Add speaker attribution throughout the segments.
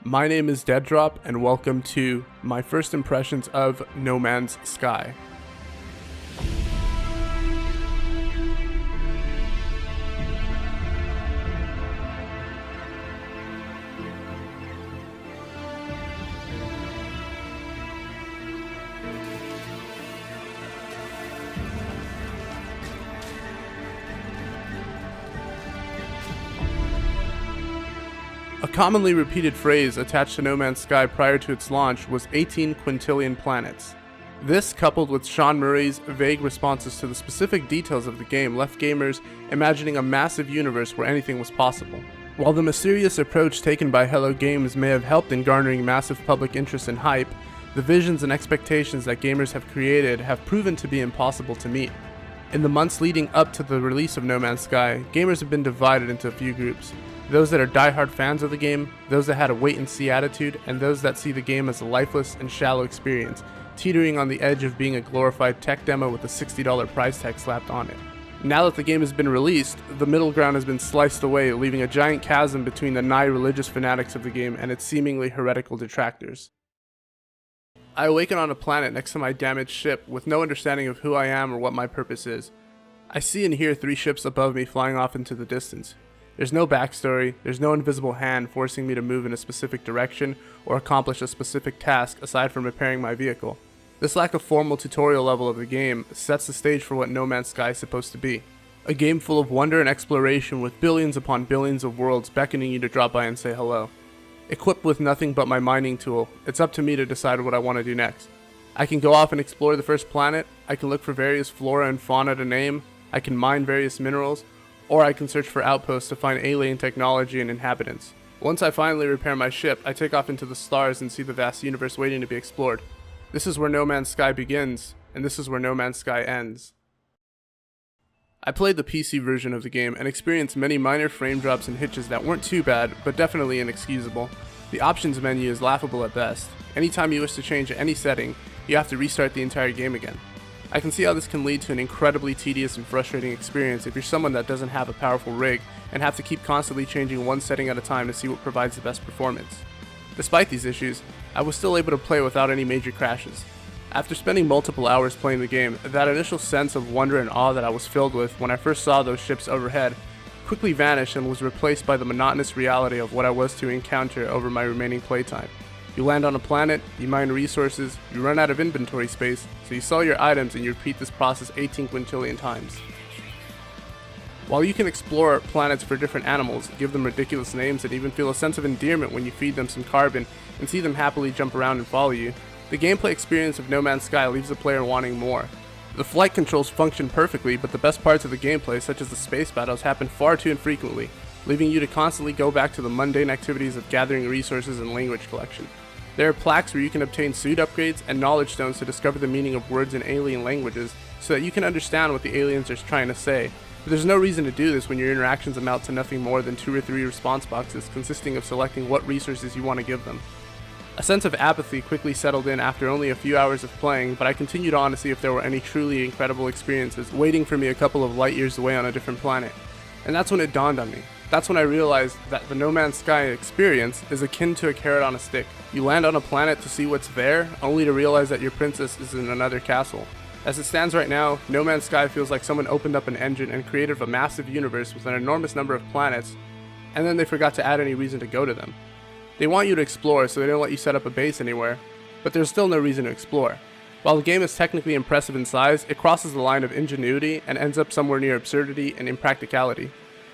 Speaker 1: My name is Deaddrop, and welcome to my first impressions of No Man's Sky. A commonly repeated phrase attached to No Man's Sky prior to its launch was 18 quintillion planets. This, coupled with Sean Murray's vague responses to the specific details of the game, left gamers imagining a massive universe where anything was possible. While the mysterious approach taken by Hello Games may have helped in garnering massive public interest and hype, the visions and expectations that gamers have created have proven to be impossible to meet. In the months leading up to the release of No Man's Sky, gamers have been divided into a few groups. Those that are diehard fans of the game, those that had a wait-and-see attitude, and those that see the game as a lifeless and shallow experience, teetering on the edge of being a glorified tech demo with a $60 price tag slapped on it. Now that the game has been released, the middle ground has been sliced away, leaving a giant chasm between the nigh-religious fanatics of the game and its seemingly heretical detractors. I awaken on a planet next to my damaged ship with no understanding of who I am or what my purpose is. I see and hear 3 ships above me flying off into the distance. There's no backstory, there's no invisible hand forcing me to move in a specific direction or accomplish a specific task aside from repairing my vehicle. This lack of formal tutorial level of the game sets the stage for what No Man's Sky is supposed to be. A game full of wonder and exploration with billions upon billions of worlds beckoning you to drop by and say hello. Equipped with nothing but my mining tool, it's up to me to decide what I want to do next. I can go off and explore the first planet, I can look for various flora and fauna to name, I can mine various minerals, or I can search for outposts to find alien technology and inhabitants. Once I finally repair my ship, I take off into the stars and see the vast universe waiting to be explored. This is where No Man's Sky begins, and this is where No Man's Sky ends. I played the PC version of the game and experienced many minor frame drops and hitches that weren't too bad, but definitely inexcusable. The options menu is laughable at best. Anytime you wish to change any setting, you have to restart the entire game again. I can see how this can lead to an incredibly tedious and frustrating experience if you're someone that doesn't have a powerful rig and have to keep constantly changing one setting at a time to see what provides the best performance. Despite these issues, I was still able to play without any major crashes. After spending multiple hours playing the game, that initial sense of wonder and awe that I was filled with when I first saw those ships overhead quickly vanished and was replaced by the monotonous reality of what I was to encounter over my remaining playtime. You land on a planet, you mine resources, you run out of inventory space, so you sell your items and you repeat this process 18 quintillion times. While you can explore planets for different animals, give them ridiculous names, and even feel a sense of endearment when you feed them some carbon and see them happily jump around and follow you, the gameplay experience of No Man's Sky leaves the player wanting more. The flight controls function perfectly, but the best parts of the gameplay, such as the space battles, happen far too infrequently, leaving you to constantly go back to the mundane activities of gathering resources and language collection. There are plaques where you can obtain suit upgrades and knowledge stones to discover the meaning of words in alien languages so that you can understand what the aliens are trying to say, but there's no reason to do this when your interactions amount to nothing more than 2 or 3 response boxes consisting of selecting what resources you want to give them. A sense of apathy quickly settled in after only a few hours of playing, but I continued on to see if there were any truly incredible experiences waiting for me a couple of light years away on a different planet. And that's when it dawned on me. That's when I realized that the No Man's Sky experience is akin to a carrot on a stick. You land on a planet to see what's there, only to realize that your princess is in another castle. As it stands right now, No Man's Sky feels like someone opened up an engine and created a massive universe with an enormous number of planets, and then they forgot to add any reason to go to them. They want you to explore, so they don't let you set up a base anywhere, but there's still no reason to explore. While the game is technically impressive in size, it crosses the line of ingenuity and ends up somewhere near absurdity and impracticality.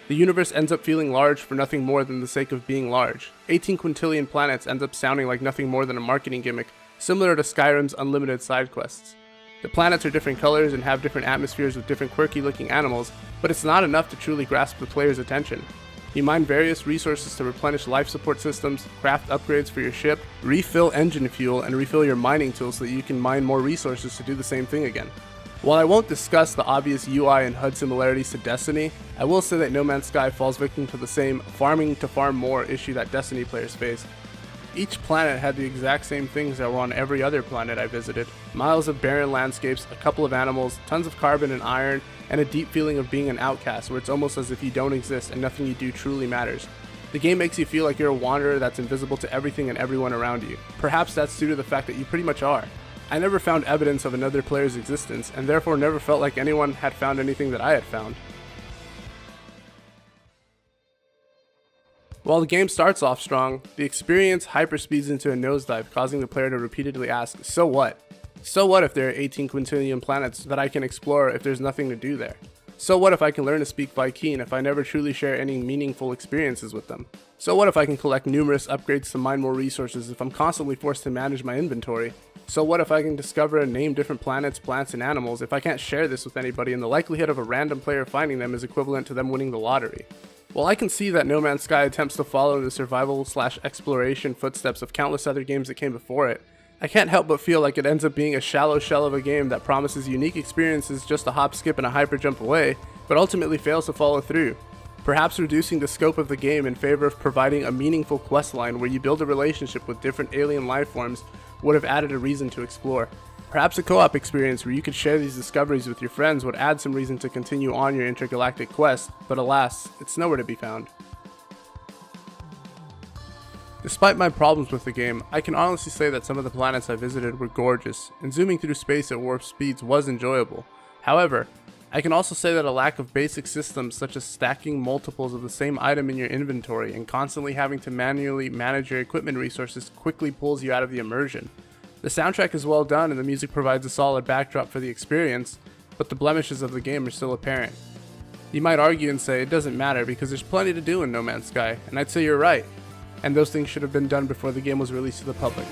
Speaker 1: The universe ends up feeling large for nothing more than the sake of being large. 18 quintillion planets ends up sounding like nothing more than a marketing gimmick, similar to Skyrim's unlimited side quests. The planets are different colors and have different atmospheres with different quirky looking animals, but it's not enough to truly grasp the player's attention. You mine various resources to replenish life support systems, craft upgrades for your ship, refill engine fuel, and refill your mining tools so that you can mine more resources to do the same thing again. While I won't discuss the obvious UI and HUD similarities to Destiny, I will say that No Man's Sky falls victim to the same farming to farm more issue that Destiny players face. Each planet had the exact same things that were on every other planet I visited. Miles of barren landscapes, a couple of animals, tons of carbon and iron, and a deep feeling of being an outcast where it's almost as if you don't exist and nothing you do truly matters. The game makes you feel like you're a wanderer that's invisible to everything and everyone around you. Perhaps that's due to the fact that you pretty much are. I never found evidence of another player's existence, and therefore never felt like anyone had found anything that I had found. While the game starts off strong, the experience hyperspeeds into a nosedive, causing the player to repeatedly ask, so what? So what if there are 18 quintillion planets that I can explore if there's nothing to do there? So what if I can learn to speak Viking if I never truly share any meaningful experiences with them? So what if I can collect numerous upgrades to mine more resources if I'm constantly forced to manage my inventory? So what if I can discover and name different planets, plants, and animals if I can't share this with anybody and the likelihood of a random player finding them is equivalent to them winning the lottery? While I can see that No Man's Sky attempts to follow the survival/exploration footsteps of countless other games that came before it, I can't help but feel like it ends up being a shallow shell of a game that promises unique experiences just a hop, skip, and a hyper jump away, but ultimately fails to follow through. Perhaps reducing the scope of the game in favor of providing a meaningful questline where you build a relationship with different alien life forms would have added a reason to explore. Perhaps a co-op experience where you could share these discoveries with your friends would add some reason to continue on your intergalactic quest, but alas, it's nowhere to be found. Despite my problems with the game, I can honestly say that some of the planets I visited were gorgeous, and zooming through space at warp speeds was enjoyable. However, I can also say that a lack of basic systems such as stacking multiples of the same item in your inventory and constantly having to manually manage your equipment resources quickly pulls you out of the immersion. The soundtrack is well done and the music provides a solid backdrop for the experience, but the blemishes of the game are still apparent. You might argue and say it doesn't matter because there's plenty to do in No Man's Sky, and I'd say you're right, and those things should have been done before the game was released to the public.